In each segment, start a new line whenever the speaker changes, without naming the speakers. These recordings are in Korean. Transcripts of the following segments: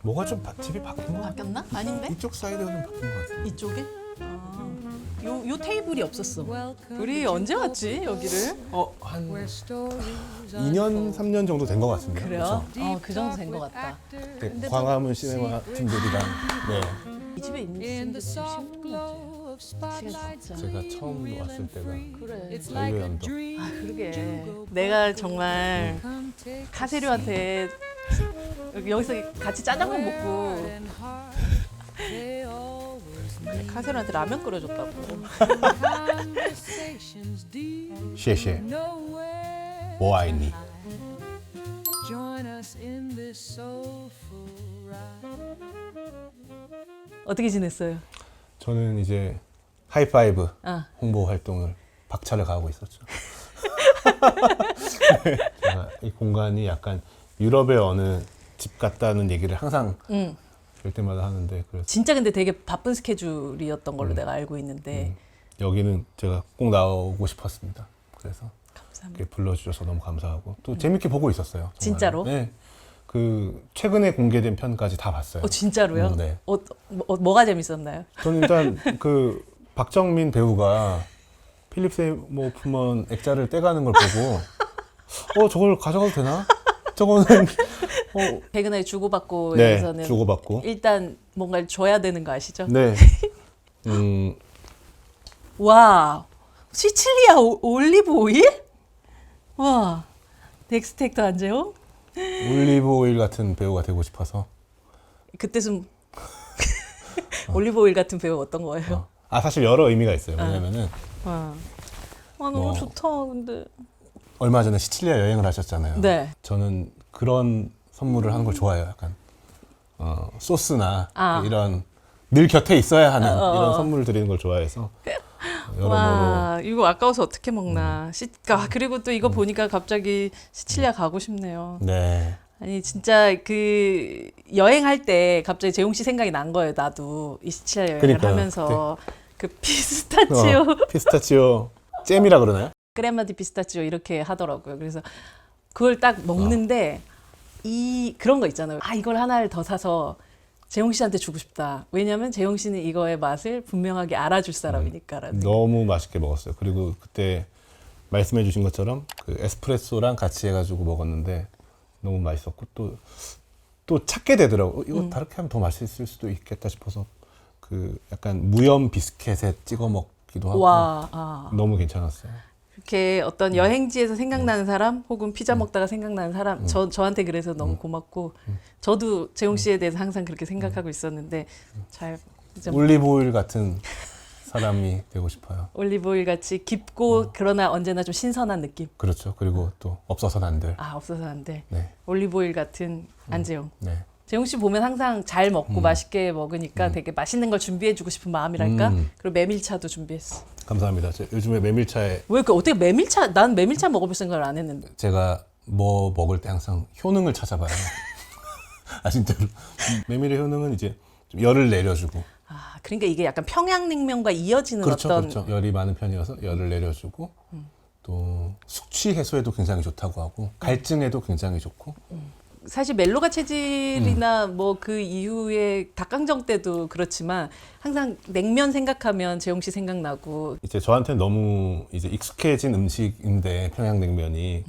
뭐가 좀 집이 바뀐 것 같아.
바뀌었나? 아닌데?
이쪽 사이드가 좀 바뀐 것 같아.
이쪽에? 요 테이블이 없었어. 우리 언제 왔지 여기를?
한 2년, 3년 정도 된 것 같은데.
그래요? 그 정도 된 것 같다.
네, 광화문 시네마 팀들이랑 네.
이 집에 있는 지금 10년 진짜.
제가 처음 왔을 때가
그래.
자유연도.
그러게. 내가 정말 카세류한테 여기서 같이 짜장면 먹고 카세류한테 라면 끓여줬다고.
谢谢我爱你
어떻게 지냈어요?
저는 이제 하이파이브
아.
홍보 활동을 박차를 가하고 있었죠. 네, 제가 이 공간이 약간 유럽의 어느 집 같다는 얘기를 항상 볼 때마다 하는데 그래서
진짜 근데 되게 바쁜 스케줄이었던 걸로 내가 알고 있는데
여기는 제가 꼭 나오고 싶었습니다. 그래서
감사합니다.
이렇게 불러주셔서 너무 감사하고 또 재밌게 보고 있었어요. 정말.
진짜로?
네. 그 최근에 공개된 편까지 다 봤어요.
진짜로요?
네.
뭐가 재밌었나요?
저는 일단 그 박정민 배우가 필립 세이모프먼 액자를 떼가는 걸 보고 저걸 가져가도 되나? 저거는
백은하의 주고받고에서는
네, 주고받고
일단 뭔가를 줘야 되는 거 아시죠?
네.
와, 시칠리아 올리브 오일? 와, 덱스텍터 안재홍?
올리브 오일 같은 배우가 되고 싶어서
그때 좀 올리브 오일 같은 배우 어떤 거예요?
사실 여러 의미가 있어요. 왜냐면은
와, 너무 좋다. 근데
얼마 전에 시칠리아 여행을 하셨잖아요.
네.
저는 그런 선물을 하는 걸 좋아해요. 약간 소스나 이런 늘 곁에 있어야 하는 이런 선물을 드리는 걸 좋아해서 여러모로
와, 이거 아까워서 어떻게 먹나. 그리고 또 이거 보니까 갑자기 시칠리아 가고 싶네요.
네.
아니 진짜 그 여행할 때 갑자기 재용 씨 생각이 난 거예요. 나도 이 시칠리아 여행을
그러니까요.
하면서 그 피스타치오
피스타치오 잼이라 그러나요?
크레마 디 피스타치오 이렇게 하더라고요. 그래서 그걸 딱 먹는데 그런 거 있잖아요. 이걸 하나를 더 사서 재용 씨한테 주고 싶다. 왜냐면 재용 씨는 이거의 맛을 분명하게 알아줄 사람이니까라는.
너무 맛있게 먹었어요. 그리고 그때 말씀해 주신 것처럼 그 에스프레소랑 같이 해가지고 먹었는데 너무 맛있었고 또 찾게 되더라고요. 이거 다르게 하면 더 맛있을 수도 있겠다 싶어서 그 약간 무염 비스켓에 찍어 먹기도 하고
와,
너무 괜찮았어요.
이렇게 어떤 여행지에서 생각나는 사람 혹은 피자 먹다가 생각나는 사람 저한테 그래서 너무 고맙고 저도 재용 씨에 대해서 항상 그렇게 생각하고 있었는데 잘 이제
올리브 오일 같은 사람이 되고 싶어요.
올리브 오일 같이 깊고 그러나 언제나 좀 신선한 느낌.
그렇죠. 그리고 또 없어서는 안 될.
없어서 안 돼.
네.
올리브 오일 같은 안재용.
네.
재용 씨 보면 항상 잘 먹고 맛있게 먹으니까 되게 맛있는 걸 준비해주고 싶은 마음이랄까. 그리고 메밀차도 준비했어.
감사합니다. 요즘에 메밀차에
왜 어떻게 메밀차? 난 메밀차 먹어볼 생각을 안 했는데.
제가 뭐 먹을 때 항상 효능을 찾아봐요. 진짜로. 메밀의 효능은 이제 좀 열을 내려주고.
그러니까 이게 약간 평양냉면과 이어지는
그렇죠,
어떤.
그렇죠. 열이 많은 편이어서 열을 내려주고 또 숙취 해소에도 굉장히 좋다고 하고 갈증에도 굉장히 좋고.
사실 멜로가 체질이나 뭐 그 이후에 닭강정 때도 그렇지만 항상 냉면 생각하면 재용 씨 생각나고.
이제 저한테 너무 이제 익숙해진 음식인데 평양냉면이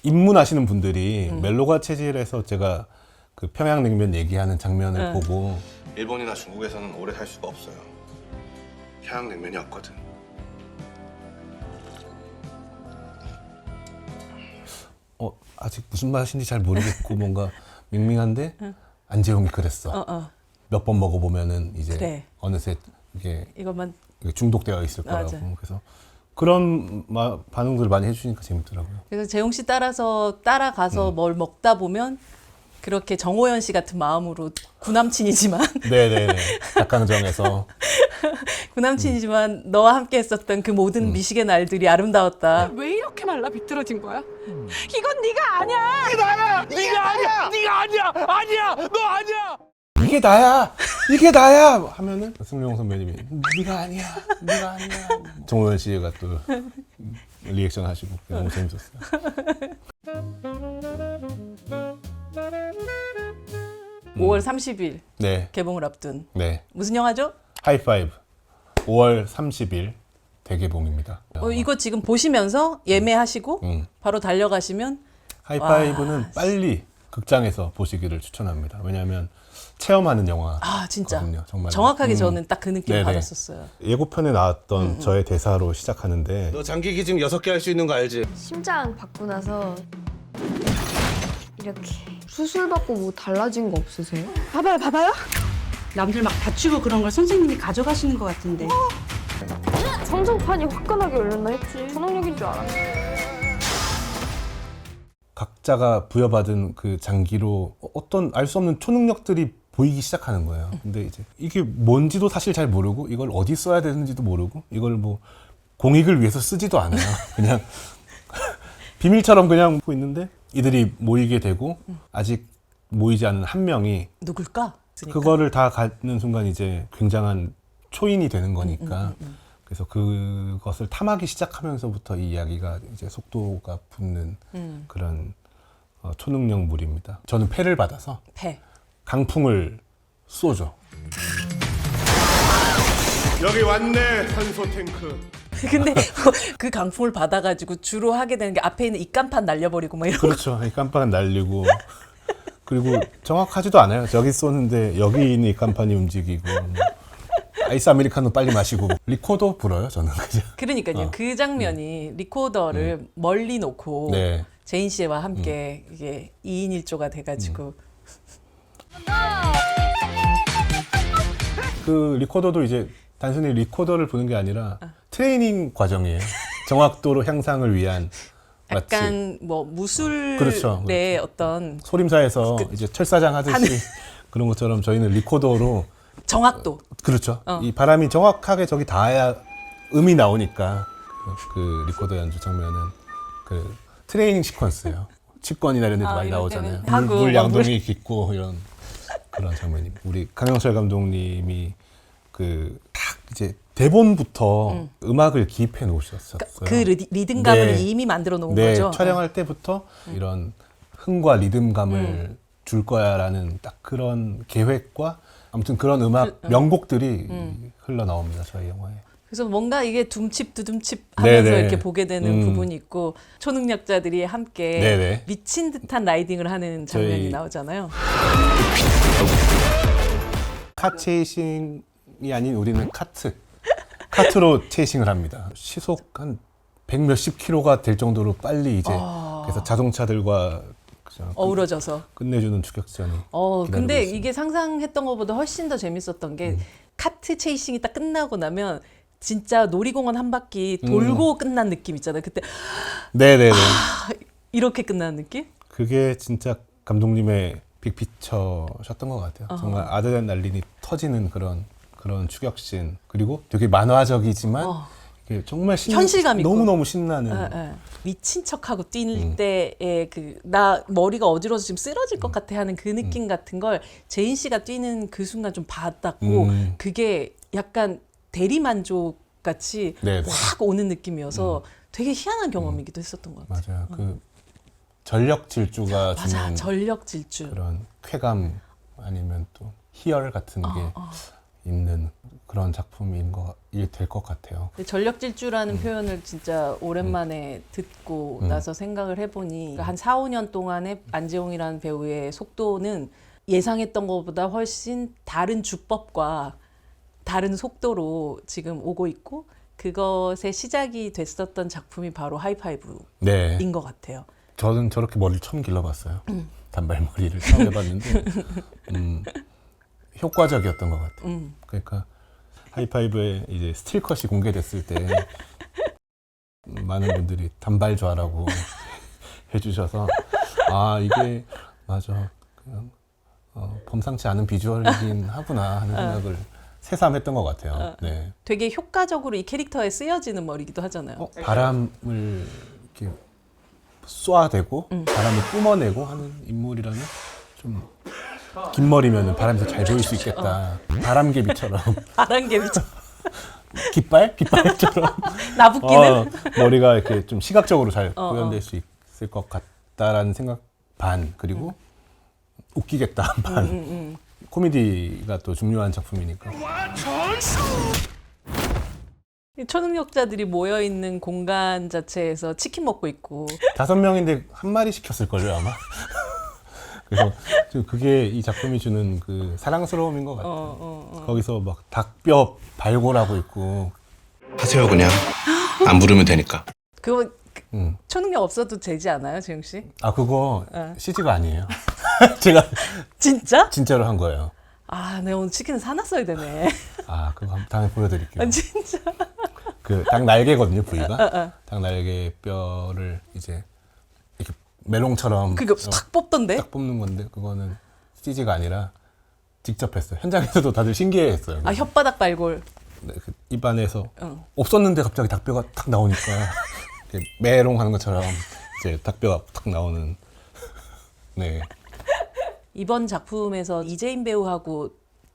입문하시는 분들이 멜로가 체질에서 제가 그 평양냉면 얘기하는 장면을 보고 일본이나 중국에서는 오래 살 수가 없어요. 평양냉면이 없거든. 아직 무슨 맛인지 잘 모르겠고 뭔가 밍밍한데 안재홍이 그랬어. 몇 번 먹어보면은 이제
그래.
어느새 이게
이것만
중독되어 있을 거라고.
맞아.
그래서 그런 반응들을 많이 해주니까 재밌더라고요.
그래서 재용 씨 따라가서 뭘 먹다 보면 그렇게 정호연 씨 같은 마음으로 구남친이지만
네네네. 닭강정에서
구남친이지만 너와 함께 했었던 그 모든 미식의 날들이 아름다웠다.
왜 이렇게 말라 비틀어진 거야? 이건 네가 아니야.
네가 아니야! 아니야! 너 아니야!
이게 나야 하면은 승용 선배님이 네가 아니야 정호연 씨가 또 리액션 하시고 너무 재밌었어요.
5월 30일
네.
개봉을 앞둔
네.
무슨 영화죠?
하이파이브 5월 30일 대개봉입니다.
이거 지금 보시면서 예매하시고 바로 달려가시면
하이파이브는
와,
빨리 극장에서 보시기를 추천합니다. 왜냐하면 체험하는 영화.
아 진짜
정말
정확하게 저는 딱 그 느낌
네네.
받았었어요.
예고편에 나왔던 저의 대사로 시작하는데
너 장기기 지금 6개 할 수 있는 거 알지?
심장 받고 나서 이렇게 수술 받고 뭐 달라진 거 없으세요?
봐봐요. 남들 막 다치고 그런 걸 선생님이 가져가시는 것 같은데.
성적판이 화끈하게 열렸나 했지. 초능력인 줄 알았네.
각자가 부여받은 그 장기로 어떤 알 수 없는 초능력들이 보이기 시작하는 거예요. 근데 이제 이게 뭔지도 사실 잘 모르고 이걸 어디 써야 되는지도 모르고 이걸 뭐 공익을 위해서 쓰지도 않아요. 그냥 비밀처럼 그냥 보고 있는데 이들이 모이게 되고 아직 모이지 않은 한 명이
누굴까?
그거를 다 갖는 순간 이제 굉장한 초인이 되는 거니까 그래서 그것을 탐하기 시작하면서부터 이 이야기가 이제 속도가 붙는 그런 초능력물입니다. 저는 패를 받아서
배.
강풍을 쏘죠.
여기 왔네 산소 탱크.
근데 그 강풍을 받아가지고 주로 하게 되는 게 앞에 있는 입간판 날려버리고 막 이런 거.
그렇죠. 이 깜빡 날리고 그리고 정확하지도 않아요. 저기 쏘는데 여기 있는 이 깜판이 움직이고 아이스 아메리카노 빨리 마시고 리코더 불어요. 저는 그죠.
그러니까요. 그 장면이 리코더를 멀리 놓고
네.
제인 씨와 함께 이게 2인 1조가 돼가지고
그 리코더도 이제 단순히 리코더를 부는 게 아니라 트레이닝 과정이에요. 정확도로 향상을 위한 마치
약간 뭐 무술의
그렇죠.
어떤
소림사에서 이제 철사장 하듯이 그런 것처럼 저희는 리코더로
정확도.
그렇죠. 이 바람이 정확하게 저기 닿아야 음이 나오니까 그 리코더 연주 장면은 그 트레이닝 시퀀스예요. 치권이나 이런 데도 많이
이럴
나오잖아요.
때는 하고
물
막
양동이 깊고 이런 그런 장면입니다. 우리 강영철 감독님이 그 딱 이제 대본부터 음악을 기입해 놓으셨었어요.
그 리듬감을
네.
이미 만들어 놓은
네,
거죠.
촬영할 때부터 이런 흥과 리듬감을 줄 거야라는 딱 그런 계획과 아무튼 그런 음악 명곡들이 흘러나옵니다. 저희 영화에.
그래서 뭔가 이게 둠칩 두둠칩 하면서
네네.
이렇게 보게 되는 부분이 있고 초능력자들이 함께
네네.
미친 듯한 라이딩을 하는 장면이
저희-
나오잖아요.
카체이싱이 아닌 우리는 카트로 체이싱을 합니다. 시속 한 100 몇십 킬로가 될 정도로 빨리 이제 그래서 자동차들과 그냥
어우러져서.
끝내주는 추격전이 기다리고
근데
있습니다.
이게 상상했던 것보다 훨씬 더 재밌었던 게 카트 체이싱이 딱 끝나고 나면 진짜 놀이공원 한 바퀴 돌고 끝난 느낌 있잖아요. 그때
네네네.
이렇게 끝나는 느낌?
그게 진짜 감독님의 빅피처셨던 것 같아요. 정말 아드레날린이 터지는 그런 추격신 그리고 되게 만화적이지만 이게 정말
현실감 있고.
너무너무 신나는
예. 미친 척하고 뛸 때의 나 머리가 어지러워서 지금 쓰러질 것 같아 하는 그 느낌 같은 걸 제인 씨가 뛰는 그 순간 좀 받았고 그게 약간 대리만족 같이
네네.
확 오는 느낌이어서 되게 희한한 경험이기도 했었던 것 같아요.
맞아요. 그 전력 질주가
맞아,
주는
전력 질주.
그런 쾌감 아니면 또 희열 같은 게 있는 그런 작품인 될 것 같아요.
전력 질주라는 표현을 진짜 오랜만에 듣고 나서 생각을 해보니 한 4, 5년 동안의 안재홍이라는 배우의 속도는 예상했던 것보다 훨씬 다른 주법과 다른 속도로 지금 오고 있고 그것의 시작이 됐었던 작품이 바로 하이파이브인
네.
것 같아요.
저는 저렇게 머리를 처음 길러봤어요. 단발머리를 처음 해봤는데 효과적이었던 것 같아요. 그러니까 하이파이브에 이제 스틸컷이 공개됐을 때 많은 분들이 단발좌라고 해주셔서 아 이게 맞아 그냥 범상치 않은 비주얼이긴 하구나 하는 생각을 새삼했던 것 같아요. 네.
되게 효과적으로 이 캐릭터에 쓰여지는 머리기도 하잖아요.
바람을 이렇게 쏘아대고 바람을 뿜어내고 하는 인물이라면 좀 긴 머리면 바람에서 잘 보일 수 있겠다. 바람개비처럼
바람개비처럼
깃발처럼
나붓기는
머리가 이렇게 좀 시각적으로 잘 구현될 수 있을 것 같다라는 생각 반 그리고 웃기겠다 한 판. 코미디가 또 중요한 작품이니까.
이 초능력자들이 모여 있는 공간 자체에서 치킨 먹고 있고
5명인데 한 마리 시켰을걸요 아마. 그래서 좀 그게 이 작품이 주는 그 사랑스러움인 것 같아요. 거기서 막 닭뼈 발골하고 있고.
하세요 그냥. 안 부르면 되니까.
그거
음.
초능력 없어도 되지 않아요, 재용 씨?
아 그거 CG가 아니에요. 제가
진짜?
진짜로 한 거예요.
아, 내가 오늘 치킨을 사놨어야 되네.
아 그거 다음에 보여드릴게요.
아, 진짜.
그 닭 날개거든요 부위가. 닭 날개 뼈를 이제 이렇게 메롱처럼
그게 탁 뽑던데?
딱 뽑는 건데 그거는 CG가 아니라 직접 했어요. 현장에서도 다들 신기해했어요.
아, 혓바닥 발골.
네, 그 입안에서
응.
없었는데 갑자기 닭뼈가 탁 나오니까 이렇게 메롱하는 것처럼 이제 닭뼈가 탁 나오는. 네.
이번 작품에서 이재인 배우하고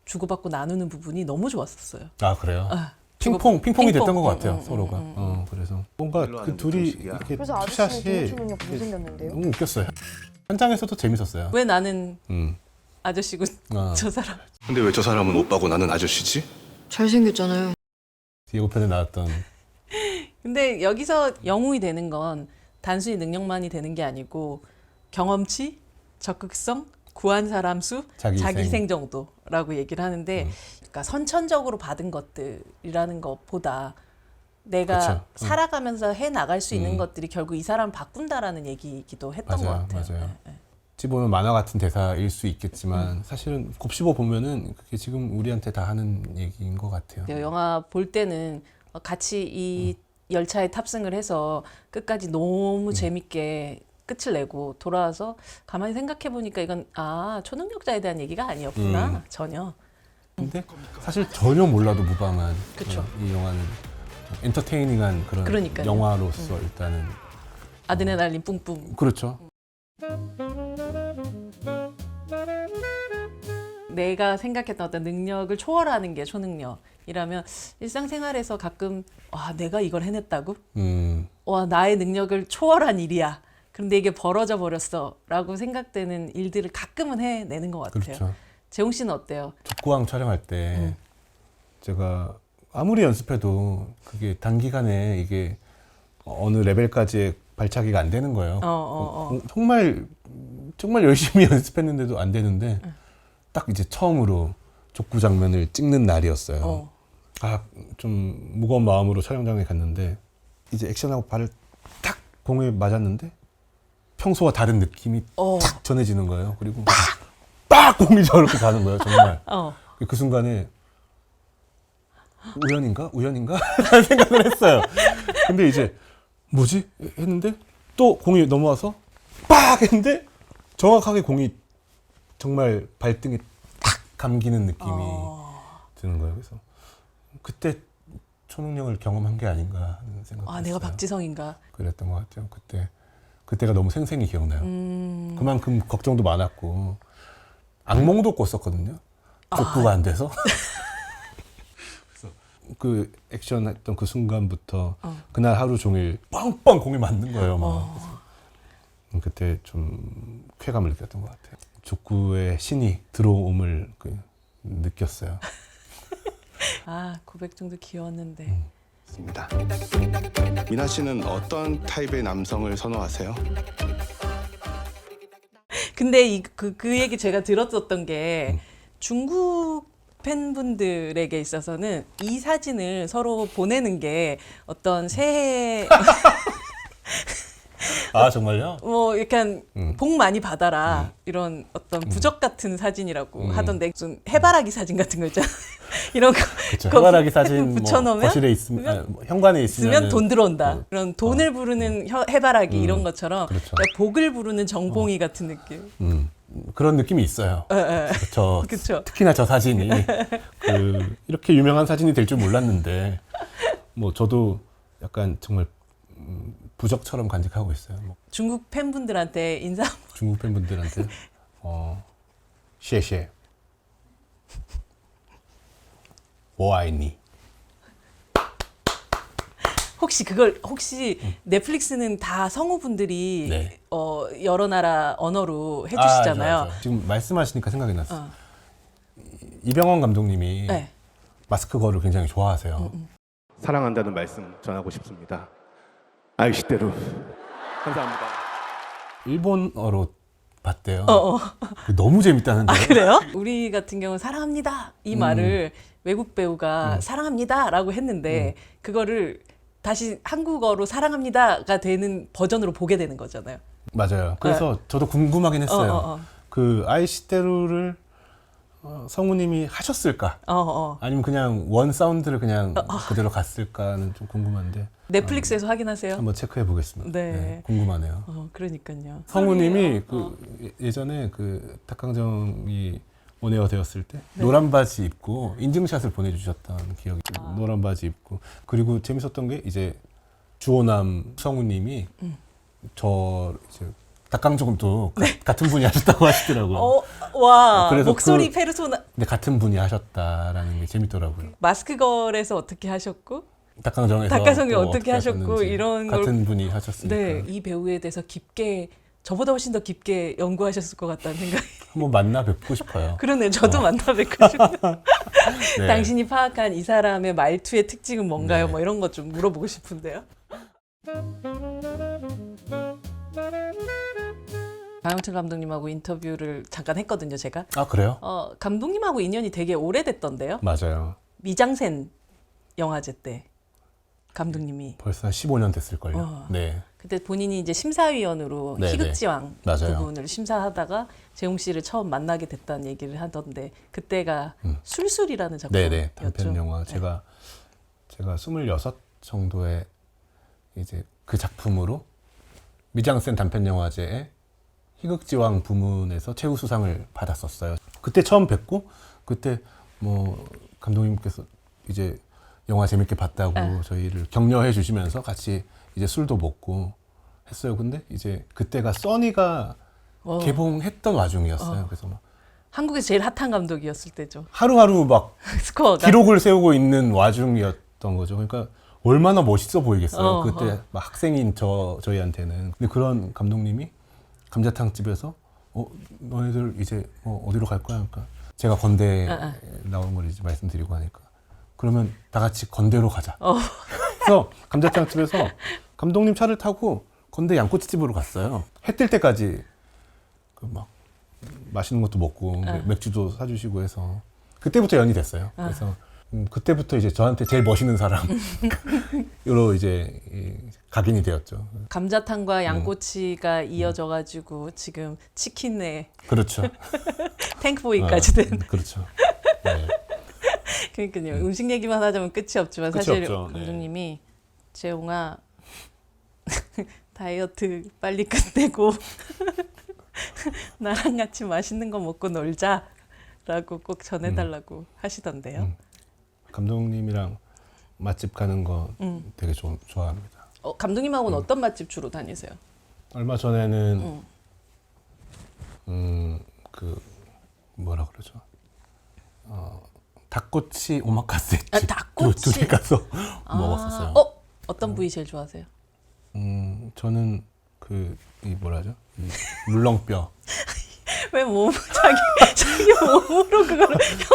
주고받고 나누는 부분이 너무 좋았었어요.
아 그래요?
핑퐁.
핑퐁이 됐던 것 같아요 서로가. 그래서 뭔가
일로
그
하는
둘이
방식이야.
이렇게
그래서 아저씨는
투샷이
동물 초능력 못생겼는데요?
너무 웃겼어요. 현장에서도 재밌었어요.
왜 나는
음.
아저씨고
아.
저 사람
근데 왜 저 사람은 오빠고 나는 아저씨지?
잘생겼잖아요.
예고편에 나왔던
근데 여기서 영웅이 되는 건 단순히 능력만이 되는 게 아니고 경험치, 적극성, 구한 사람 수, 자기생 정도라고 얘기를 하는데 그러니까 선천적으로 받은 것들이라는 것보다 내가
그쵸.
살아가면서 해 나갈 수 있는 것들이 결국 이 사람을 바꾼다라는 얘기이기도 했던 것 같아요.
맞아요.
네, 네.
어찌 보면 만화 같은 대사일 수 있겠지만 사실은 곱씹어 보면은 그게 지금 우리한테 다 하는 얘기인 것 같아요.
영화 볼 때는 같이 이 열차에 탑승을 해서 끝까지 너무 재밌게 끝을 내고 돌아와서 가만히 생각해 보니까 이건 초능력자에 대한 얘기가 아니었구나 전혀.
근데 사실 전혀 몰라도 무방한
그쵸.
이 영화는 엔터테이닝한 그런
그러니까요.
영화로서 일단은
아드레날린 뿜뿜.
그렇죠.
내가 생각했던 어떤 능력을 초월하는 게 초능력이라면 일상생활에서 가끔 와 내가 이걸 해냈다고? 와 나의 능력을 초월한 일이야. 그런데 이게 벌어져 버렸어라고 생각되는 일들을 가끔은 해내는 것 같아요.
그렇죠.
재홍 씨는 어때요?
족구왕 촬영할 때 제가 아무리 연습해도 그게 단기간에 이게 어느 레벨까지의 발차기가 안 되는 거예요. 정말 열심히 연습했는데도 안 되는데 딱 이제 처음으로 족구 장면을 찍는 날이었어요. 좀 무거운 마음으로 촬영장에 갔는데 이제 액션하고 발을 딱 공에 맞았는데 평소와 다른 느낌이 탁 전해지는 거예요. 그리고 빡 공이 저렇게 가는 거예요. 정말. 그 순간에 우연인가? 라는 생각을 했어요. 근데 이제 뭐지? 했는데 또 공이 넘어와서 빡 했는데 정확하게 공이 정말 발등에 탁 감기는 느낌이 드는 거예요. 그래서 그때 초능력을 경험한 게 아닌가 하는 생각이 들었어요.
내가 박지성인가?
그랬던 것 같아요. 그때가 너무 생생히 기억나요. 그만큼 걱정도 많았고 악몽도 꿨었거든요. 족구가 안 돼서. 그래서 그 액션 했던 그 순간부터 그날 하루 종일 빵빵 공이 맞는 거예요. 막. 그래서 그때 좀 쾌감을 느꼈던 것 같아요. 족구의 신이 들어옴을 느꼈어요.
고백중도 귀여웠는데.
있습니다. 미나 씨는 어떤 타입의 남성을 선호하세요?
근데 그 얘기 제가 들었었던 게 중국 팬분들에게 있어서는 이 사진을 서로 보내는 게 어떤 새해
아 정말요?
뭐 약간 복 많이 받아라 이런 어떤 부적 같은 사진이라고 하던데 좀 해바라기 사진 같은 거 있잖아요. 이런 거
그렇죠.
거기
해바라기 사진 뭐
붙여놓으면
거실에 있으면 현관에
있으면 돈 들어온다.
네.
그런 돈을 부르는 해바라기 이런 것처럼
그렇죠.
그러니까 복을 부르는 정봉이 같은 느낌.
그런 느낌이 있어요. 그렇죠.
그쵸.
특히나 저 사진이 이렇게 유명한 사진이 될 줄 몰랐는데 뭐 저도 약간 정말 부적처럼 간직하고 있어요. 뭐
중국 팬분들한테 인사.
중국 팬분들한테 셰셰我爱你
혹시 넷플릭스는 다 성우분들이
네.
여러 나라 언어로 해주시잖아요.
알죠. 지금 말씀하시니까 생각이 났어.
어.
이병헌 감독님이
네.
마스크 걸을 굉장히 좋아하세요.
사랑한다는 말씀 전하고 싶습니다. 아이시대로 감사합니다.
일본어로 봤대요. 너무 재밌다는데.
그래요? 우리 같은 경우는 사랑합니다 이 말을 외국 배우가 사랑합니다라고 했는데 그거를 다시 한국어로 사랑합니다가 되는 버전으로 보게 되는 거잖아요.
맞아요. 그래서 저도 궁금하긴 했어요. 그 아이시테루를 성우님이 하셨을까? 아니면 그냥 원 사운드를 그냥 그대로 갔을까는 좀 궁금한데
넷플릭스에서 확인하세요.
한번 체크해 보겠습니다.
네.
궁금하네요.
그러니까요.
성우님이 그 예전에 그 탁강정이 온에어 되었을 때 노란 바지 입고 인증샷을 보내주셨던 기억이 노란 바지 입고 그리고 재밌었던 게 이제 주호남 성우님이 저 이제 닭강정도 같은 분이 하셨다고 하시더라고요.
와
그래서
목소리 페르소나
근데 같은 분이 하셨다라는 게 재밌더라고요.
마스크걸에서 어떻게 하셨고
닭강정에서
닭강정이
또
어떻게 하셨고
하셨는지
이런 걸
같은 분이 하셨으니까
네, 이 배우에 대해서 깊게 저보다 훨씬 더 깊게 연구하셨을 것 같다는 생각이
한번 만나 뵙고 싶어요.
그러네 저도 만나 뵙고 싶어요.
네.
당신이 파악한 이 사람의 말투의 특징은 뭔가요?
네.
뭐 이런 것 좀 물어보고 싶은데요. 강영철 감독님하고 인터뷰를 잠깐 했거든요, 제가.
아 그래요?
감독님하고 인연이 되게 오래됐던데요.
맞아요.
미장센 영화제 때 감독님이
벌써 한 15년 됐을걸요. 네.
그때 본인이 이제 심사위원으로
네,
희극지왕
맞아요.
부분을 심사하다가 재용 씨를 처음 만나게 됐다는 얘기를 하던데 그때가 술술이라는 작품이었죠.
네네 단편 영화
네.
제가 26 정도에 이제 그 작품으로 미장센 단편 영화제에 희극지왕 부문에서 최우수상을 받았었어요. 그때 처음 뵙고 그때 뭐 감독님께서 이제 영화 재밌게 봤다고 저희를 격려해 주시면서 같이 이제 술도 먹고 했어요. 근데 이제 그때가 써니가 개봉했던 와중이었어요. 그래서 막
한국에서 제일 핫한 감독이었을 때죠.
하루하루 막
스코어가
기록을 세우고 있는 와중이었던 거죠. 그러니까 얼마나 멋있어 보이겠어요. 그때 막 학생인 저희한테는. 근데 그런 감독님이 감자탕 집에서 너희들 이제 어디로 갈 거야? 그러니까 제가 건대 나온 걸 이제 말씀드리고 하니까 그러면 다 같이 건대로 가자. 그래서 감자탕 집에서 감독님 차를 타고 건대 양꼬치집으로 갔어요. 해 뜰 때까지 그 막 맛있는 것도 먹고 맥주도 사주시고 해서 그때부터 연이 됐어요. 그래서 그때부터 이제 저한테 제일 멋있는 사람으로 이제 각인이 되었죠.
감자탕과 양꼬치가 이어져가지고 지금 치킨에
그렇죠.
탱크보이까지 된.
그렇죠. 네.
그러니까요. 음식 얘기만 하자면 끝이 없지만
끝이
사실
없죠. 네.
감독님이 재용아 다이어트 빨리 끝내고 나랑 같이 맛있는 거 먹고 놀자라고 꼭 전해달라고 하시던데요.
감독님이랑 맛집 가는 거 되게 좋아합니다.
감독님하고는 어떤 맛집 주로 다니세요?
얼마 전에는 그 뭐라 그러죠? 닭꼬치 오마카세 집
닭꼬치?
둘이 가서 먹었었어요.
어떤 부위 제일 좋아하세요?
저는 이 뭐라죠? 이 물렁뼈
왜 몸 자기 몸으로 그걸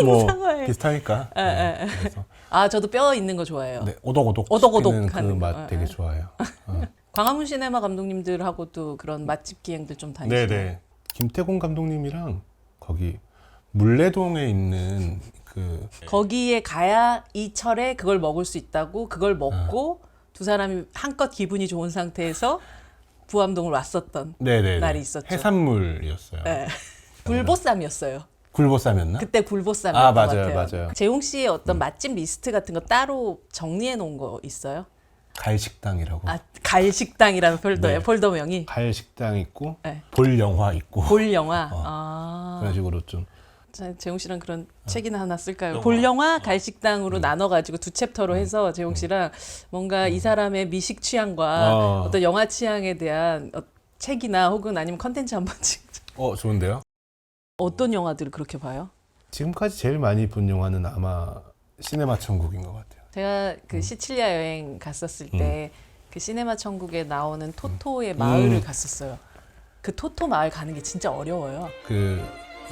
뭐
형상화해?
비슷하니까. 그래서
저도 뼈 있는 거 좋아해요.
네, 오독오독
오독오독
씹히는
하는
그
거.
맛 되게 좋아해요.
광화문 시네마 감독님들하고도 그런 맛집 기행들 좀 다니시나요?
네네. 김태곤 감독님이랑 거기 물레동에 있는 그
거기에 가야 이 철에 그걸 먹을 수 있다고 그걸 먹고 두 사람이 한껏 기분이 좋은 상태에서 부암동을 왔었던
네네
날이 있었죠.
해산물이었어요.
네. 굴보쌈이었어요.
굴보쌈이었나?
그때 굴보쌈이었던 것 같아요.
맞아요.
재용 씨의 어떤 맛집 리스트 같은 거 따로 정리해 놓은 거 있어요?
갈식당이라고.
갈식당이라는 폴더예요.
네.
폴더명이.
갈식당 있고
네.
볼 영화 있고
볼 영화.
그런 식으로 좀
자, 재용 씨랑 그런 책이나 하나 쓸까요? 볼 영화 갈식당으로 나눠가지고 두 챕터로 해서 재용 씨랑 뭔가 이 사람의 미식 취향과 어떤 영화 취향에 대한 책이나 혹은 아니면 컨텐츠 한번 찍자.
좋은데요?
어떤 영화들을 그렇게 봐요?
지금까지 제일 많이 본 영화는 아마 시네마 천국인 것 같아요.
제가 그 시칠리아 여행 갔었을 때 그 시네마 천국에 나오는 토토의 마을을 갔었어요. 그 토토 마을 가는 게 진짜 어려워요.
그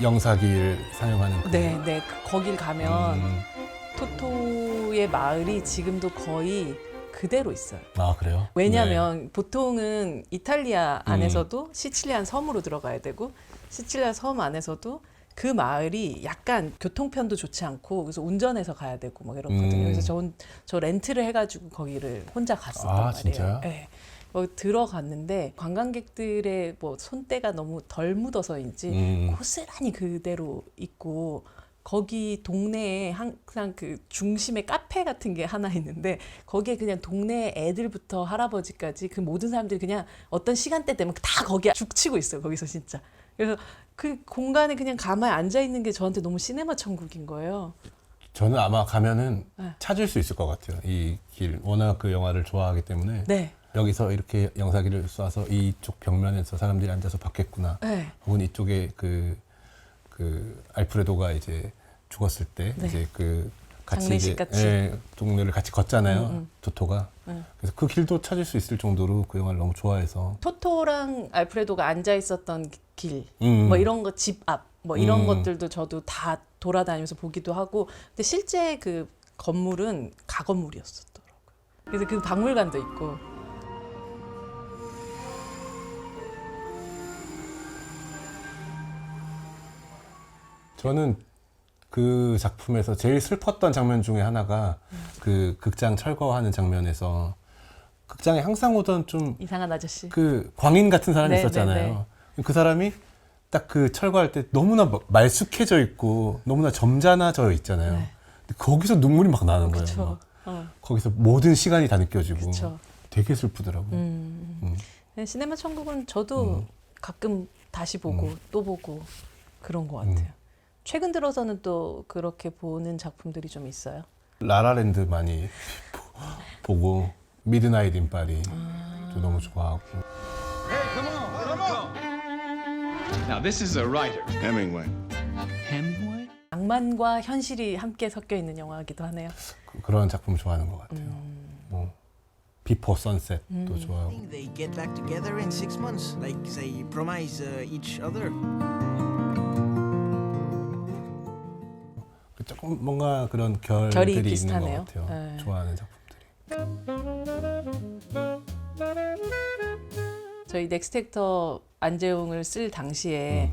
영사기를 사용하는 그
네, 네. 거길 가면 토토의 마을이 지금도 거의 그대로 있어요.
아 그래요?
왜냐하면 보통은 이탈리아 안에서도 시칠리안 섬으로 들어가야 되고 시칠리아 섬 안에서도 그 마을이 약간 교통편도 좋지 않고 그래서 운전해서 가야 되고 막 이렇거든요. 그래서 저 렌트를 해가지고 거기를 혼자 갔었단
아,
말이에요.
진짜요?
네. 거기 들어갔는데 관광객들의 뭐 손때가 너무 덜 묻어서인지 고스란히 그대로 있고 거기 동네에 항상 그 중심에 카페 같은 게 하나 있는데 거기에 그냥 동네 애들부터 할아버지까지 그 모든 사람들이 그냥 어떤 시간대 되면 다 거기에 죽치고 있어요. 거기서 진짜. 그래서 그 공간에 그냥 가만히 앉아 있는 게 저한테 너무 시네마 천국인 거예요.
저는 아마 가면은
네.
찾을 수 있을 것 같아요. 이 길 워낙 그 영화를 좋아하기 때문에
네.
여기서 이렇게 영사기를 쏴서 이쪽 벽면에서 사람들이 앉아서 봤겠구나.
네.
혹은 이쪽에 그 알프레도가 이제 죽었을 때
네.
이제 그 같이
장례식
이제
같이.
예, 동네를 같이 걷잖아요. 토토가. 그래서 그 길도 찾을 수 있을 정도로 그 영화를 너무 좋아해서.
토토랑 알프레도가 앉아 있었던 길,
음.
뭐 이런 거 집 앞, 뭐 이런 것들도 저도 다 돌아다니면서 보기도 하고, 근데 실제 그 건물은 가건물이었었더라고요. 그래서 그 박물관도 있고.
저는 그 작품에서 제일 슬펐던 장면 중에 하나가 그 극장 철거하는 장면에서 극장에 항상 오던 좀
이상한 아저씨.
그 광인 같은 사람이
네,
있었잖아요. 그 사람이 딱 그 철거할 때 너무나 말쑥해져 있고 너무나 점잖아져 있잖아요.
네.
근데 거기서 눈물이 막 나는 거예요.
그렇죠.
막. 거기서 모든 시간이 다 느껴지고
그쵸.
되게 슬프더라고요.
시네마 천국은 저도 가끔 다시 보고 또 보고 그런 것 같아요. 최근 들어서는 또 그렇게 보는 작품들이 좀 있어요.
라라랜드 많이 보고 미드나잇 인 파리 도 너무 좋아하고.
Now this is a writer.
Hemingway.
Hemingway?
낭만과 현실이 함께 섞여 있는 영화이기도 하네요.
그런 작품 좋아하는 것 같아요. 뭐 비포 선셋도 좋아하고.
They get back together in 6 months, like they promise each other.
조금 뭔가 그런
결이
결들이 있는
비슷하네요.
것 같아요.
네.
좋아하는 작품들이.
저희 넥스트액터 안재홍을 쓸 당시에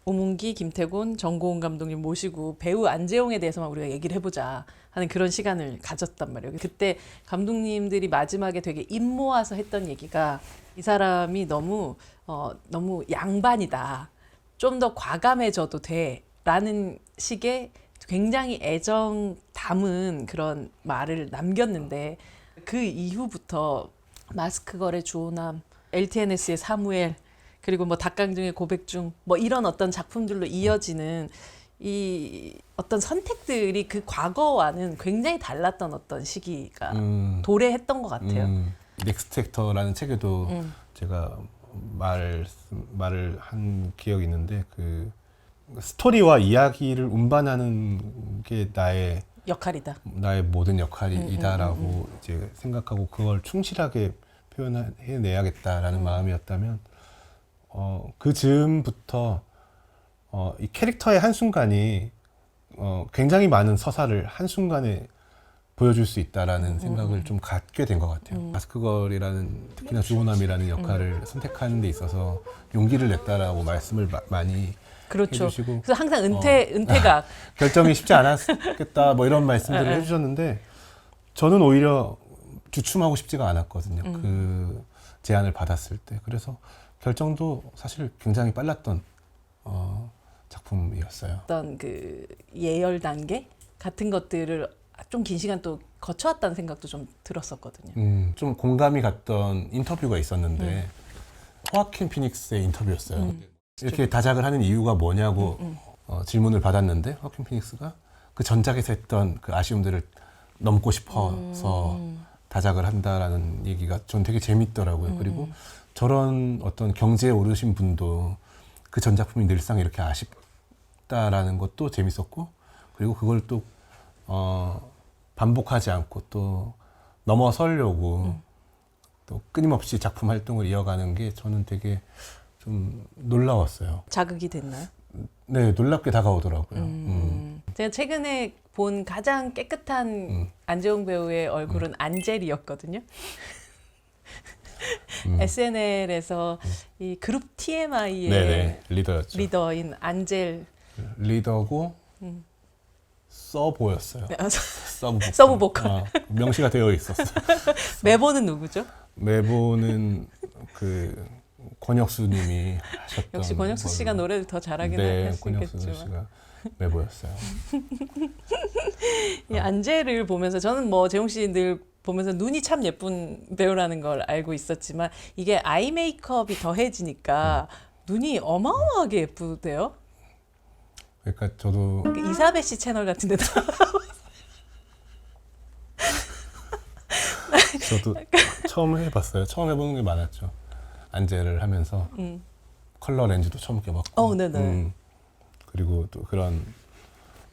오문기, 김태곤, 정고은 감독님 모시고 배우 안재홍에 대해서만 우리가 얘기를 해보자 하는 그런 시간을 가졌단 말이에요. 그때 감독님들이 마지막에 되게 입 모아서 했던 얘기가 이 사람이 너무 양반이다. 좀 더 과감해져도 돼. 라는 식의 굉장히 애정 담은 그런 말을 남겼는데 그 이후부터 마스크걸의 주호남, LTNS의 사무엘, 그리고 뭐 닭강정의 고백 중 뭐 이런 어떤 작품들로 이어지는 이 어떤 선택들이 그 과거와는 굉장히 달랐던 어떤 시기가 도래했던 것 같아요.
넥스트 액터라는 책에도 제가 말을 한 기억이 있는데 그 스토리와 이야기를 운반하는 게 나의 모든 역할이다라고 이제 생각하고 그걸 충실하게 표현해내야겠다라는 마음이었다면 그 즈음부터 이 캐릭터의 한순간이 굉장히 많은 서사를 한순간에 보여줄 수 있다라는 생각을 좀 갖게 된 것 같아요. 마스크걸이라는 특히나 주호남이라는 역할을 선택하는 데 있어서 용기를 냈다라고 말씀을 많이
그렇죠.
해주시고
그래서 항상 은퇴각
결정이 쉽지 않았겠다 뭐 이런 말씀들을 해주셨는데 저는 오히려 주춤하고 싶지가 않았거든요. 그 제안을 받았을 때. 그래서 결정도 사실 굉장히 빨랐던 작품이었어요.
어떤 그 예열 단계 같은 것들을 좀 긴 시간 또 거쳐왔다는 생각도 좀 들었었거든요.
좀 공감이 갔던 인터뷰가 있었는데 호아킨 피닉스의 인터뷰였어요. 이렇게 다작을 하는 이유가 뭐냐고 질문을 받았는데 호아킨 피닉스가 그 전작에서 했던 그 아쉬움들을 넘고 싶어서 다작을 한다라는 얘기가 전 되게 재밌더라고요. 그리고 저런 어떤 경제에 오르신 분도 그 전 작품이 늘상 이렇게 아쉽다라는 것도 재밌었고, 그리고 그걸 또 반복하지 않고 또 넘어서려고 또 끊임없이 작품 활동을 이어가는 게 저는 되게 좀 놀라웠어요.
자극이 됐나요?
네, 놀랍게 다가오더라고요.
제가 최근에 본 가장 깨끗한 안재홍 배우의 얼굴은 안젤이었거든요. SNL에서 이 그룹 TMI의
네네, 리더였죠.
리더인 안젤
리더고 서보였어요. 서브
서브 보컬.
명시가 되어 있었어요.
메보는 누구죠?
메보는 그 권혁수님이 하셨던
역시 권혁수 씨가
걸로.
노래를 더 잘하긴
네,
할 수
권혁수
있겠지만
씨가 메보였어요.
이 안젤을 보면서 저는 뭐 재홍 씨 늘 보면서 눈이 참 예쁜 배우라는 걸 알고 있었지만 이게 아이 메이크업이 더해지니까 눈이 어마어마하게 예쁘대요.
그러니까 저도
그 이사벨 씨 채널 같은 데다
저도 처음 해봤어요. 처음 해보는 게 많았죠. 안젤을 하면서 컬러 렌즈도 처음 껴봤고.
네네.
그리고 또 그런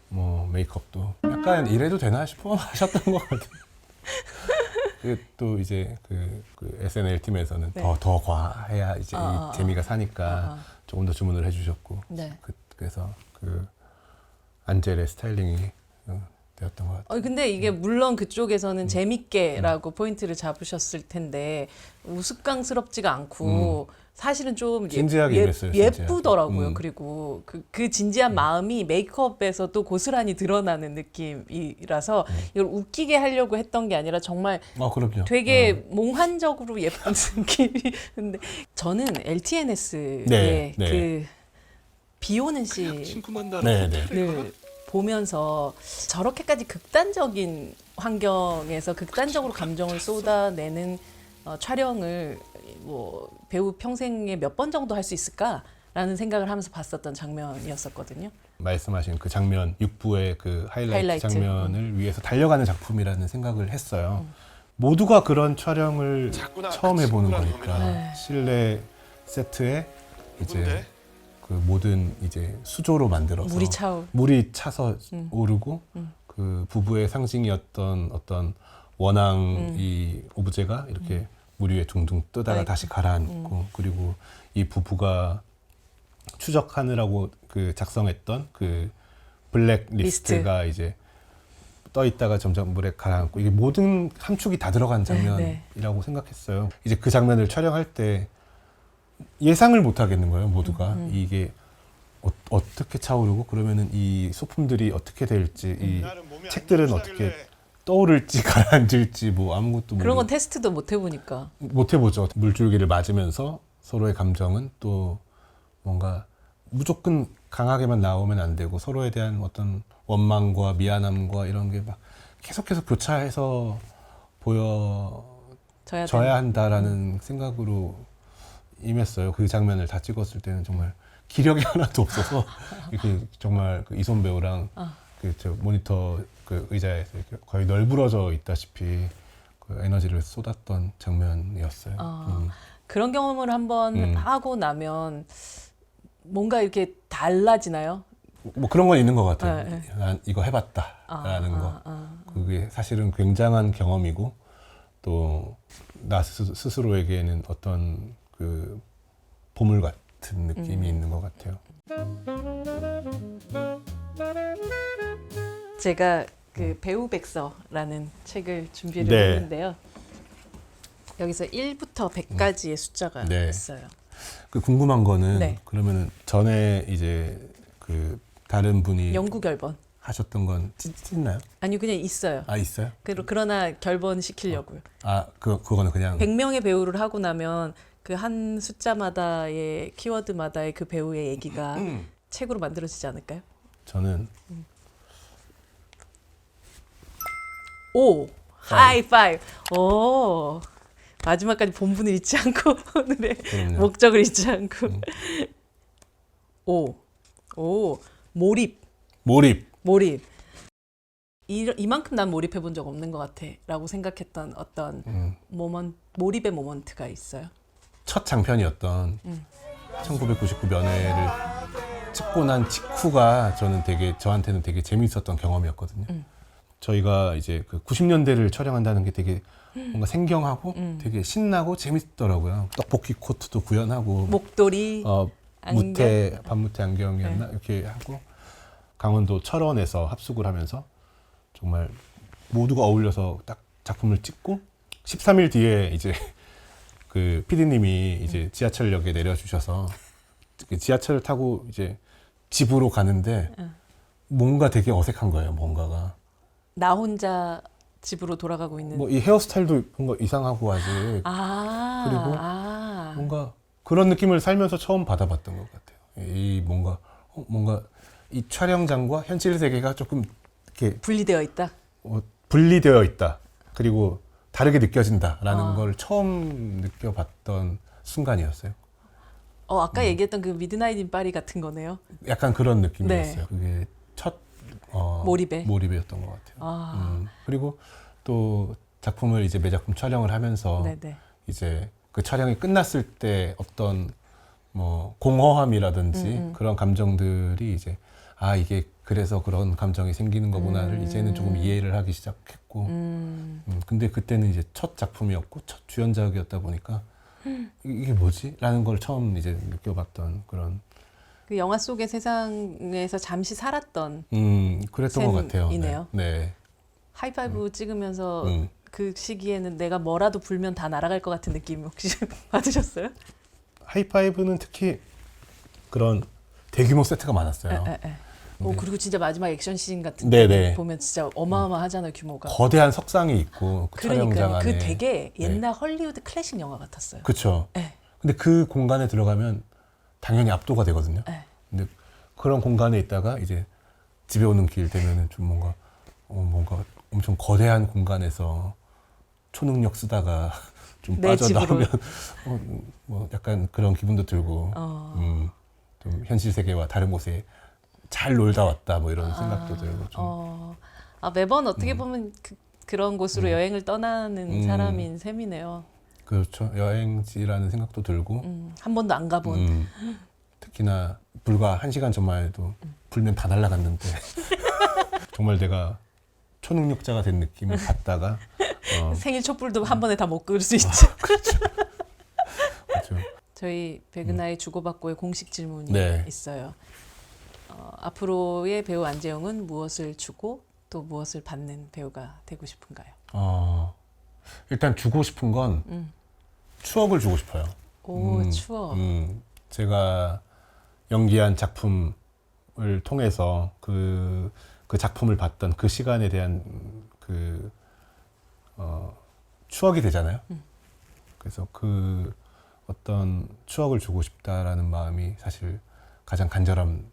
뭐 메이크업도 약간 이래도 되나 싶어 하셨던 것 같아요. 또 이제 그 SNL 팀에서는
네.
더 과해야 이제 이 재미가 사니까 조금 더 주문을 해주셨고.
네.
그래서 그 안젤의 스타일링이 되었던 것 같아요.
근데 이게 물론 그쪽에서는 재밌게라고 포인트를 잡으셨을 텐데 우스꽝스럽지가 않고 사실은 좀
진지하게 임했어요, 진지하게.
예쁘더라고요. 그리고 그 진지한 마음이 메이크업에서도 고스란히 드러나는 느낌이라서 이걸 웃기게 하려고 했던 게 아니라 정말
그럼요.
되게 몽환적으로 예쁜 느낌이. 근데 저는 LTNS의
네, 네.
그 비 오는 씬을
네네.
보면서 저렇게까지 극단적인 환경에서 극단적으로 감정을 쏟아내는 촬영을 뭐 배우 평생에 몇 번 정도 할 수 있을까라는 생각을 하면서 봤었던 장면이었었거든요.
말씀하신 그 장면 6부의 그 하이라이트
하이라이트.
장면을 위해서 달려가는 작품이라는 생각을 했어요. 모두가 그런 촬영을 처음 해보는 거니까
네.
실내 세트에 이제 그 모든 이제 수조로 만들어서 물이 차서 오르고 그 부부의 상징이었던 어떤 원앙 이 오브제가 이렇게 물 위에 둥둥 뜨다가 다시 가라앉고 그리고 이 부부가 추적하느라고 그 작성했던 그 블랙 리스트가 이제 떠 있다가 점점 물에 가라앉고 이게 모든 함축이 다 들어간 장면이라고 생각했어요. 이제 그 장면을 촬영할 때 예상을 못 하겠는 거예요, 모두가. 이게 어떻게 차오르고 그러면은 이 소품들이 어떻게 될지 이 책들은 어떻게 떠오를지 가라앉을지 뭐 아무것도
그런 건 테스트도 못 해보니까.
못 해보죠. 물줄기를 맞으면서 서로의 감정은 또 뭔가 무조건 강하게만 나오면 안 되고 서로에 대한 어떤 원망과 미안함과 이런 게 막 계속해서 교차해서 보여져야 한다라는 생각으로 임했어요. 그 장면을 다 찍었을 때는 정말 기력이 하나도 없어서 이렇게 정말 그 이손 배우랑 그 저 모니터 그 의자에서 이렇게 거의 널브러져 있다시피 그 에너지를 쏟았던 장면이었어요.
그런 경험을 한번 하고 나면 뭔가 이렇게 달라지나요?
뭐 그런 건 있는 것 같아요.
네.
난 이거 해봤다라는 거. 그게 사실은 굉장한 경험이고 또 나 스스로에게는 어떤 그 보물 같은 느낌이 있는 것 같아요.
제가 그 배우백서라는 책을 준비를
네.
했는데요. 여기서 1부터 100까지의 숫자가
네.
있어요.
그 궁금한 거는
네.
그러면은 전에 이제 그 다른 분이
연구 결번.
하셨던 건 찢나요?
아니요, 그냥 있어요.
아 있어요?
그러나 결번 시키려고요.
아 그거는 그냥
100명의 배우를 하고 나면 그 한 숫자마다의 키워드마다의 그 배우의 얘기가 책으로 만들어지지 않을까요?
저는
오! 하이파이브! 오! 마지막까지 본분을 잊지 않고 오늘의
그럼요.
목적을 잊지 않고 오! 오! 몰입!
몰입.
이만큼 난 몰입해 본 적 없는 것 같아 라고 생각했던 어떤 몰입의 모먼트가 있어요.
첫 장편이었던 1999 면회를 찍고 난 직후가 저한테는 되게 재밌었던 경험이었거든요. 저희가 이제 그 90년대를 촬영한다는 게 되게 뭔가 생경하고 되게 신나고 재밌더라고요. 떡볶이 코트도 구현하고
목도리, 안경.
무태 반무태 안경이었나 이렇게 하고 강원도 철원에서 합숙을 하면서 정말 모두가 어울려서 딱 작품을 찍고 13일 뒤에 이제 그 PD님이 이제 지하철역에 내려주셔서 그 지하철을 타고 이제 집으로 가는데 뭔가 되게 어색한 거예요. 뭔가가
나 혼자 집으로 돌아가고 있는.
뭐 이 헤어스타일도 뭔가 이상하고 아직 그리고 뭔가 그런 느낌을 살면서 처음 받아봤던 것 같아요. 이 뭔가 이 촬영장과 현실 세계가 조금 이렇게
분리되어 있다.
분리되어 있다. 그리고 다르게 느껴진다라는 걸 처음 느껴봤던 순간이었어요.
아까 얘기했던 그 미드나잇 인 파리 같은 거네요.
약간 그런 느낌이었어요.
네.
그게 첫 몰입이었던 것 같아요. 그리고 또 작품을 이제 매 작품 촬영을 하면서
네네.
이제 그 촬영이 끝났을 때 어떤 뭐 공허함이라든지 그런 감정들이 이제 이게 그래서 그런 감정이 생기는 거구나를 이제는 조금 이해를 하기 시작했고 근데 그때는 이제 첫 작품이었고 첫 주연작이었다 보니까 이게 뭐지? 라는 걸 처음 이제 느껴봤던 그런
그 영화 속의 세상에서 잠시 살았던
그랬던 것 같아요.
셈이네요.
네.
하이파이브 찍으면서 그 시기에는 내가 뭐라도 불면 다 날아갈 것 같은 느낌 혹시 받으셨어요?
하이파이브는 특히 그런 대규모 세트가 많았어요.
그리고 진짜 마지막 액션씬 같은
네네.
거 보면 진짜 어마어마하잖아요, 규모가.
거대한 석상이 있고 그 촬영장
그러니까요.
안에.
그 되게 옛날 헐리우드 클래식 영화 같았어요.
그렇죠.
네.
근데 그 공간에 들어가면 당연히 압도가 되거든요.
네.
근데 그런 공간에 있다가 이제 집에 오는 길 되면은 좀 뭔가 엄청 거대한 공간에서 초능력 쓰다가 좀
내
빠져나오면 뭐 약간 그런 기분도 들고 좀 현실 세계와 다른 곳에 잘 놀다 왔다 뭐 이런 생각도 들고 좀.
매번 어떻게 보면 그런 곳으로 여행을 떠나는 사람인 셈이네요.
그렇죠. 여행지라는 생각도 들고
한 번도 안 가본.
특히나 불과 1시간 전만 해도 불면 다 날아갔는데 정말 내가 초능력자가 된 느낌을 받다가
생일 촛불도 한 번에 다 못 끌 수 있죠.
그렇죠.
저희 백은하의 주고받고의 공식 질문이
네.
있어요. 앞으로의 배우 안재영은 무엇을 주고 또 무엇을 받는 배우가 되고 싶은가요?
일단 주고 싶은 건 추억을 주고 싶어요.
추억.
제가 연기한 작품을 통해서 그 작품을 봤던 그 시간에 대한 추억이 되잖아요. 그래서 그 어떤 추억을 주고 싶다라는 마음이 사실 가장 간절한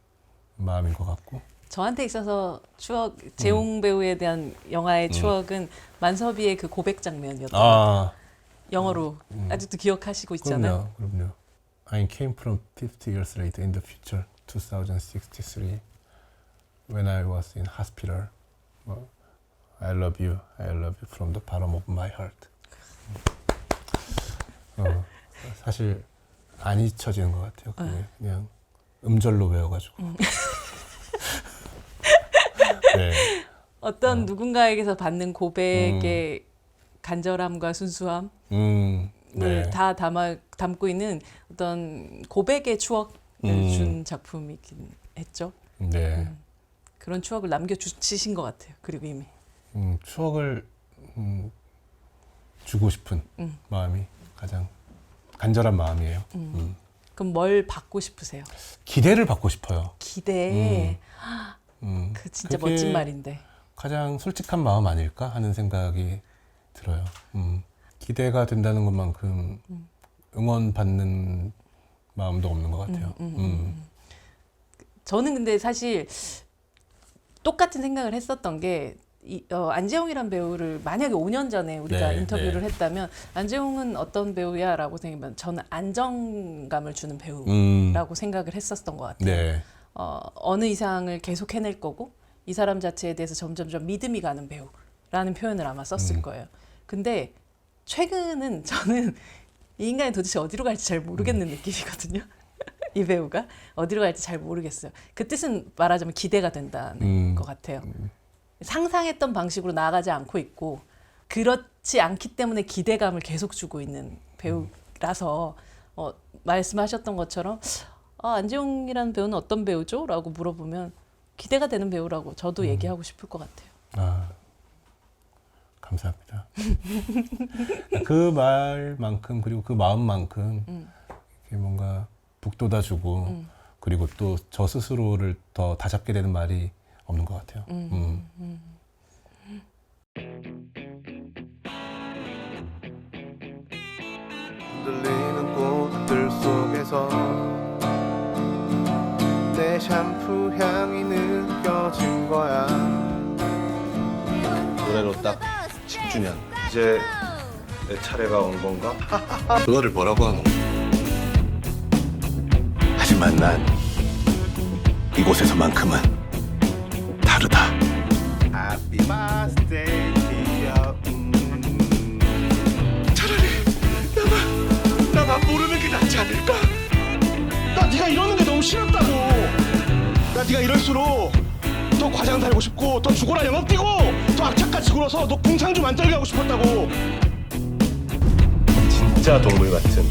마음인 것 같고.
저한테 있어서 추억, 재홍 배우에 대한 영화의 추억은 만섭이의 그 고백 장면이었어요. 영어로 아직도 기억하시고 있잖아요.
그럼요. I came from 50 years later in the future, 2063, when I was in hospital. I love you from the bottom of my heart. 사실 안 잊혀지는 것 같아요. 그게 그냥 음절로 외워가지고. 네.
어떤 누군가에게서 받는 고백의 간절함과 순수함을
네.
다 담고 있는 어떤 고백의 추억을 준 작품이긴 했죠.
네.
그런 추억을 남겨주신 것 같아요. 그리고 이미.
추억을 주고 싶은 마음이 가장 간절한 마음이에요.
그럼 뭘 받고 싶으세요?
기대를 받고 싶어요.
기대. 그 진짜
그게
멋진 말인데.
가장 솔직한 마음 아닐까 하는 생각이 들어요. 기대가 된다는 것만큼 응원받는 마음도 없는 것 같아요.
저는 근데 사실 똑같은 생각을 했었던 게 안재홍이란 배우를 만약에 5년 전에 우리가
네,
인터뷰를
네.
했다면 안재홍은 어떤 배우야? 라고 생각하면 저는 안정감을 주는 배우라고 생각을 했었던 것 같아요.
네.
어느 이상을 계속 해낼 거고 이 사람 자체에 대해서 점점점 믿음이 가는 배우라는 표현을 아마 썼을 거예요. 근데 최근은 저는 이 인간이 도대체 어디로 갈지 잘 모르겠는 느낌이거든요. 이 배우가 어디로 갈지 잘 모르겠어요. 그 뜻은 말하자면 기대가 된다는 것 같아요. 상상했던 방식으로 나아가지 않고 있고 그렇지 않기 때문에 기대감을 계속 주고 있는 배우라서 말씀하셨던 것처럼 안재홍이라는 배우는 어떤 배우죠? 라고 물어보면 기대가 되는 배우라고 저도 얘기하고 싶을 것 같아요.
아, 감사합니다. 그 말만큼 그리고 그 마음만큼 이렇게 뭔가 북돋아주고 그리고 또 저 스스로를 더 다잡게 되는 말이 없는 것 같아요.
흔들리는 꽃들 속에서 내 샴푸 향이 느껴진 거야.
노래로 딱 10주년.
이제 내 차례가 온 건가?
그거를 뭐라고 하노? 하지만 난 이곳에서만큼은 다르다.
Happy birthday to you.
차라리 나만 모르는 게 낫지 않을까? 나 네가 이러는 게 너무 싫었다고. 나 네가 이럴수록 더 과장 달고 싶고 더 죽어라 영업 뛰고 더 악착같이 굴어서 너 궁상 좀 안 떨게 하고 싶었다고.
진짜 동물 같은.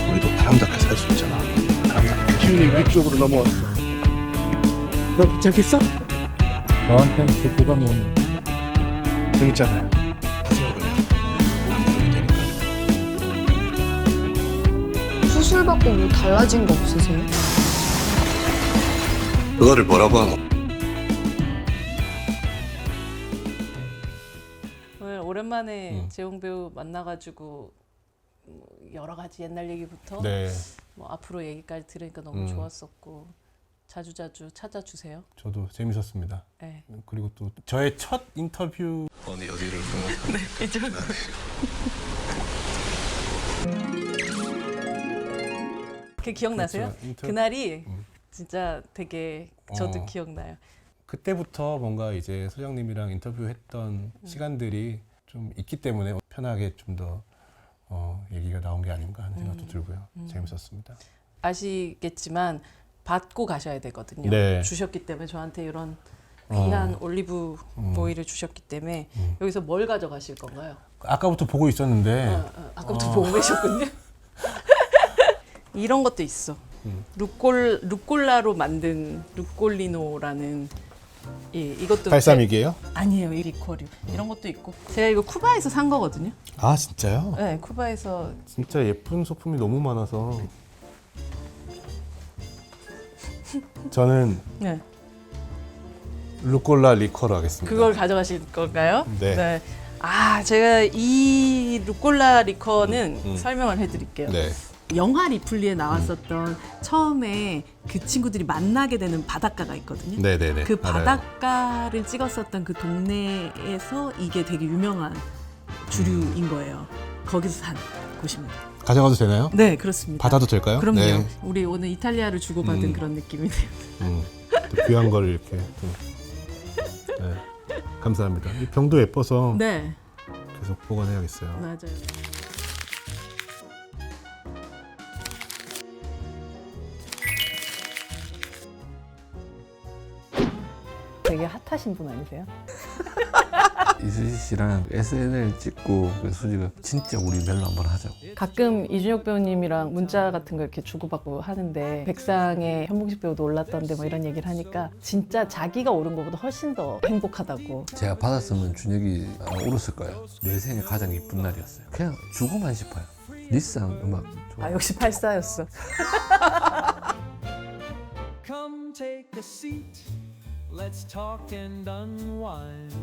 우리도 사람답게 살 수 있잖아. 사람답게.
기운이 우리 쪽으로 넘어왔어. 너 괜찮겠어?
너한테는 그거가 뭐
재밌잖아요.
수술 받고 뭐 달라진 거 없으세요?
그거를 뭐라고 하노?
오늘 오랜만에 재홍 배우 만나가지고 여러 가지 옛날 얘기부터
네,
뭐 앞으로 얘기까지 들으니까 너무 좋았었고 자주자주 찾아주세요.
저도 재밌었습니다.
네.
그리고 또 저의 첫 인터뷰 어디를
그 기억나세요?
그렇죠.
그날이 진짜 되게 저도
어.
기억나요.
그때부터 뭔가 이제 소장님이랑 인터뷰했던 시간들이 좀 있기 때문에 편하게 좀 더 얘기가 나온 게 아닌가 하는 생각도 들고요. 재밌었습니다.
아시겠지만 받고 가셔야 되거든요.
네.
주셨기 때문에 저한테 이런 귀한 올리브 오일을 주셨기 때문에 여기서 뭘 가져가실 건가요?
아까부터 보고 있었는데
아까부터 보고 계셨군요. 이런 것도 있어. 루꼴라로 만든 루꼴리노라는 이것도
발사믹이에요?
아니에요. 이 리코류 이런 것도 있고 제가 이거 쿠바에서 산 거거든요.
아 진짜요?
네, 쿠바에서
진짜 예쁜 소품이 너무 많아서 저는
네.
루꼴라 리커로 하겠습니다.
그걸 가져가실 건가요?
네.
아, 제가 이 루꼴라 리커는 설명을 해드릴게요.
네.
영화 리플리에 나왔었던 처음에 그 친구들이 만나게 되는 바닷가가 있거든요.
네네네.
그
알아요.
바닷가를 찍었었던 그 동네에서 이게 되게 유명한 주류인 거예요. 거기서 산 곳입니다.
가져가도 되나요?
네, 그렇습니다.
받아도 될까요?
그럼요.
네.
우리 오늘 이탈리아를 주고받은 그런 느낌이네요.
또 귀한 걸 이렇게 또. 네. 감사합니다. 이 병도 예뻐서
네,
계속 보관해야겠어요.
맞아요.
되게 핫하신 분 아니세요?
이수지 씨랑 SNL 찍고 그 수지가 진짜 우리 멜로 한번 하자고.
가끔 이준혁 배우님이랑 문자 같은 거 이렇게 주고받고 하는데 백상에 현봉식 배우도 올랐던데 뭐 이런 얘기를 하니까 진짜 자기가 오른 것보다 훨씬 더 행복하다고.
제가 받았으면 준혁이 아마 울었을 거예요. 내 생애 가장 이쁜 날이었어요. 그냥 주고만 싶어요. 리쌍 음악 좋아.
아 역시 84였어.
Come take a seat. Let's talk and unwind.